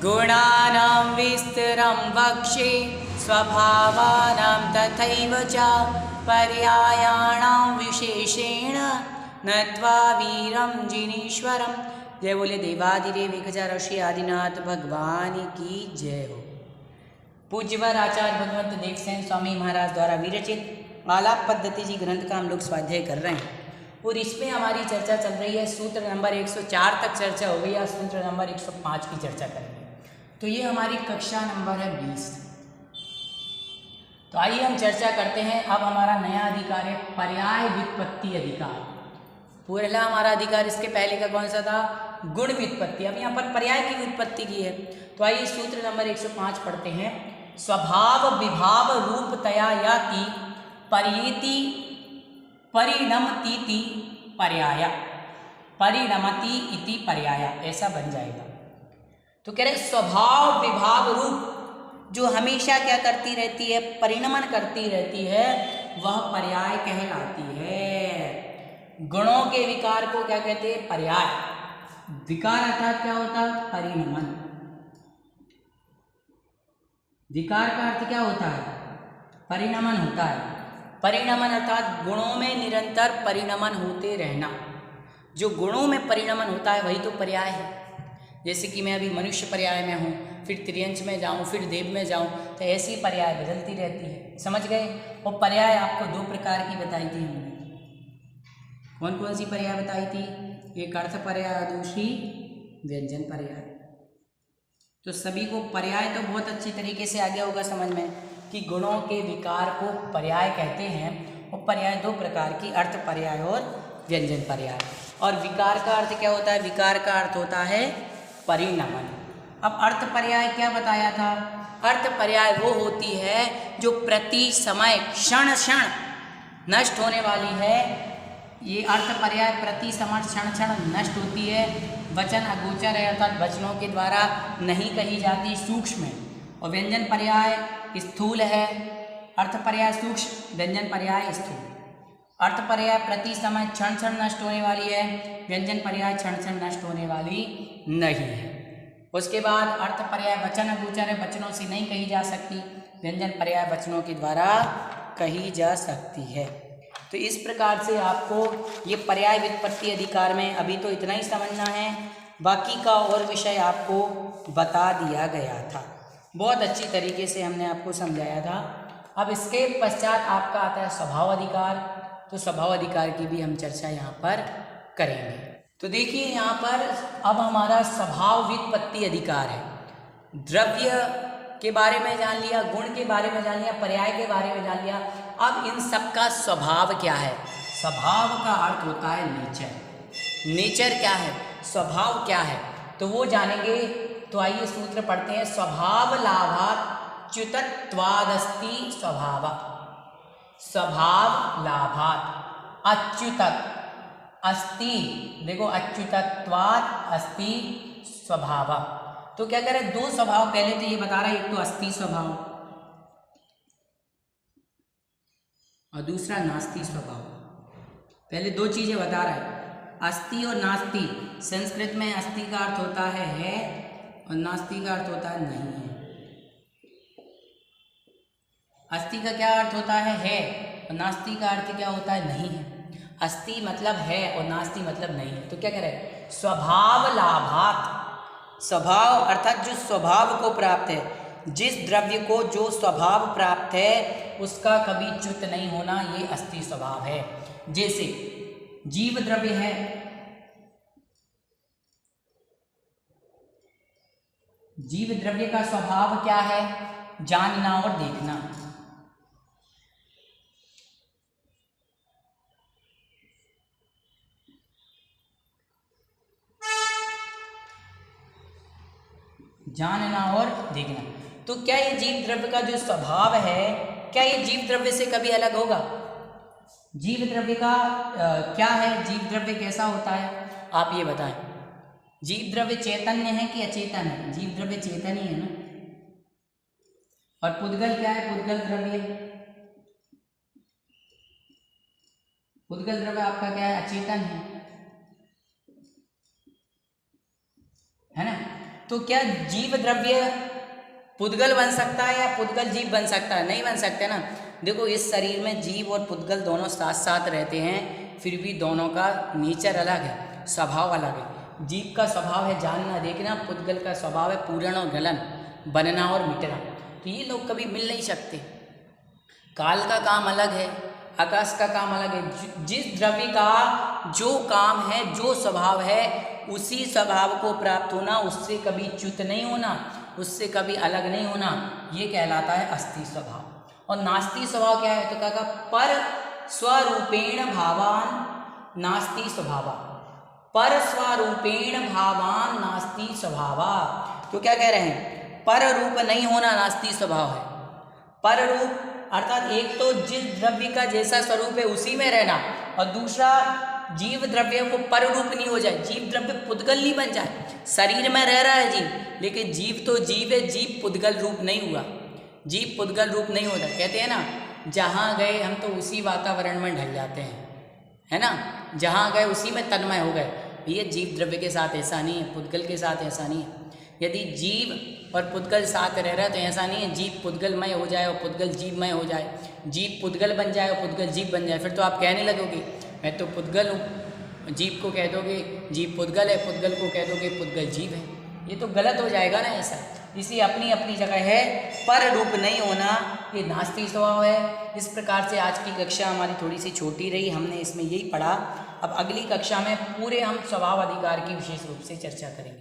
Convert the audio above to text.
गुणानां विस्तरं वक्षे स्वभावानां तथैव च पर्यायाणां विशेषेण नत्वा वीरं जिनेश्वरम। जय बोले देवादिदेव एक हजार ऋषि आदिनाथ भगवान की जय हो। पूज्यवर आचार्य भगवंत देवसेन स्वामी महाराज द्वारा विरचित आलाप पद्धति जी ग्रंथ का हम लोग स्वाध्याय कर रहे हैं और इसमें हमारी चर्चा चल रही है। सूत्र नंबर 104 तक चर्चा हो गई, या सूत्र नंबर 105 की चर्चा करेंगे। तो ये हमारी कक्षा नंबर है 20। तो आइए हम चर्चा करते हैं। अब हमारा नया अधिकार है पर्याय व्युत्पत्ति अधिकार। पहला हमारा अधिकार इसके पहले का कौन सा था? गुण व्युत्पत्ति। अब यहाँ पर पर्याय की व्युत्पत्ति की है। तो आइए सूत्र नंबर 105 पढ़ते हैं। स्वभाव विभाव रूपतया याति पर्येति परिणमतीति पर्याय, परिणमति इति पर्याय, ऐसा बन जाएगा। तो कह रहे स्वभाव विभाव रूप जो हमेशा क्या करती रहती है? परिणमन करती रहती है, वह पर्याय कहलाती है। गुणों के विकार को क्या कहते हैं? पर्याय। विकार अर्थात क्या होता है? परिणमन। विकार का अर्थ क्या होता है? परिणमन होता है। परिणमन अर्थात गुणों में निरंतर परिणमन होते रहना। जो गुणों में परिणमन होता है वही तो पर्याय है। जैसे कि मैं अभी मनुष्य पर्याय में हूँ, फिर त्रियंश में जाऊँ, फिर देव में जाऊँ, तो ऐसी पर्याय बदलती रहती है। समझ गए? और पर्याय आपको दो प्रकार की बताई थी हमने। कौन कौन सी पर्याय बताई थी? एक अर्थ पर्याय, दूसरी व्यंजन पर्याय। तो सभी को पर्याय तो बहुत अच्छी तरीके से आ गया होगा समझ में कि गुणों के विकार को पर्याय कहते हैं। और पर्याय दो प्रकार की, अर्थ पर्याय और व्यंजन पर्याय। और विकार का अर्थ क्या होता है? विकार का अर्थ होता है परिणमन। अब अर्थ पर्याय क्या बताया था? अर्थ पर्याय वो होती है जो प्रति समय क्षण क्षण नष्ट होने वाली है। ये अर्थ पर्याय प्रति समय क्षण क्षण नष्ट होती है। वचन अगोचर है अर्थात वचनों के द्वारा नहीं कही जाती, सूक्ष्म है। और व्यंजन पर्याय स्थूल है। अर्थ पर्याय सूक्ष्म, व्यंजन पर्याय स्थूल। अर्थ पर्याय प्रति समय क्षण क्षण नष्ट होने वाली है, व्यंजन पर्याय क्षण क्षण नष्ट होने वाली नहीं है। उसके बाद अर्थ पर्याय वचन अगोचर है, वचनों से नहीं कही जा सकती। व्यंजन पर्याय वचनों के द्वारा कही जा सकती है। तो इस प्रकार से आपको ये पर्याय व्युत्पत्ति अधिकार में अभी तो इतना ही समझना है। बाकी का और विषय आपको बता दिया गया था, बहुत अच्छी तरीके से हमने आपको समझाया था। अब इसके पश्चात आपका आता है स्वभाव अधिकार। तो स्वभाव अधिकार की भी हम चर्चा यहाँ पर करेंगे। तो देखिए यहाँ पर अब हमारा स्वभाव व्युत्पत्ति अधिकार है। द्रव्य के बारे में जान लिया, गुण के बारे में जान लिया, पर्याय के बारे में जान लिया। अब इन सब का स्वभाव क्या है? स्वभाव का अर्थ होता है नेचर। नेचर क्या है? स्वभाव क्या है? तो वो जानेंगे। तो आइए सूत्र पढ़ते हैं। स्वभाव लाभात् च्युतत्वादस्ति स्वभाव। स्वभाव लाभात् अच्युतत् अस्ति, देखो अच्युतत्वात् अस्ति स्वभाव। तो क्या करें? दो स्वभाव पहले तो ये बता रहा है, एक तो अस्ति स्वभाव और दूसरा नास्ति स्वभाव। पहले दो चीजें बता रहा है, अस्ति और नास्ति। संस्कृत में अस्ति का अर्थ होता है और नास्ति का अर्थ होता है नहीं है। अस्ति का क्या अर्थ होता है और नास्ति का अर्थ क्या होता है? नहीं है। अस्ति मतलब है और नास्ति मतलब नहीं है। तो क्या करें? स्वभाव लाभात्। स्वभाव अर्थात जो स्वभाव को प्राप्त है, जिस द्रव्य को जो स्वभाव प्राप्त है उसका कभी च्युत नहीं होना, ये अस्ति स्वभाव है। जैसे जीव द्रव्य है, जीव द्रव्य का स्वभाव क्या है? जानना और देखना। जानना और देखना। तो क्या ये जीव द्रव्य का जो स्वभाव है, क्या ये जीव द्रव्य से कभी अलग होगा? जीव द्रव्य का क्या है? जीव द्रव्य कैसा होता है? आप ये बताएं। जीव द्रव्य चैतन्य है कि अचेतन है? जीव द्रव्य चेतन ही है ना। और पुद्गल क्या है? पुद्गल द्रव्य। पुद्गल द्रव्य आपका क्या है? अचेतन है ना। तो क्या जीव द्रव्य पुद्गल बन सकता है या पुद्गल जीव बन सकता है? नहीं बन सकते ना। देखो इस शरीर में जीव और पुद्गल दोनों साथ साथ रहते हैं, फिर भी दोनों का नेचर अलग है, स्वभाव अलग है। जीव का स्वभाव है जानना देखना, पुद्गल का स्वभाव है पूरण और गलन, बनना और मिटना। तो ये लोग कभी मिल नहीं सकते। काल का काम अलग है, आकाश का काम अलग है। जिस द्रव्य का जो काम है, जो स्वभाव है, उसी स्वभाव को प्राप्त होना, उससे कभी च्युत नहीं होना, उससे कभी अलग नहीं होना, ये कहलाता है अस्थि स्वभाव। और नास्ति स्वभाव क्या है? तो क्या कहा? पर स्वरूपेण भावान नास्ति स्वभावा, पर स्वरूपेण भावान नास्ति स्वभावा। तो क्या कह रहे हैं? पर रूप नहीं होना नास्ति स्वभाव है। पर रूप अर्थात एक तो जिस द्रव्य का जैसा स्वरूप है उसी में रहना, और दूसरा जीव द्रव्य को पर रूप नहीं हो जाए, जीव द्रव्य पुद्गल नहीं बन जाए। शरीर में रह रहा है जीव, लेकिन जीव तो जीव है, जीव पुद्गल रूप नहीं हुआ, जीव पुद्गल रूप नहीं होता। कहते हैं ना, जहाँ गए हम तो उसी वातावरण में ढल जाते हैं, है ना, जहाँ गए उसी में तन्मय हो गए। ये जीव द्रव्य के साथ ऐसा नहीं है, पुद्गल के साथ ऐसा नहीं है। यदि जीव और पुद्गल साथ रह रहा है तो ऐसा नहीं है जीव पुद्गलमय हो जाए और पुद्गल जीवमय हो जाए, जीव पुद्गल बन जाए और पुद्गल जीव बन जाए। फिर तो आप कहने लगोगे मैं तो पुद्गल हूँ, जीव को कह दोगे जीव पुद्गल है, पुद्गल को कह दोगे पुद्गल जीव है। ये तो गलत हो जाएगा ना ऐसा। इसलिए अपनी अपनी जगह है, पर रूप नहीं होना ये नास्ति स्वभाव है। इस प्रकार से आज की कक्षा हमारी थोड़ी सी छोटी रही, हमने इसमें यही पढ़ा। अब अगली कक्षा में पूरे हम स्वभाव अधिकार की विशेष रूप से चर्चा करेंगे।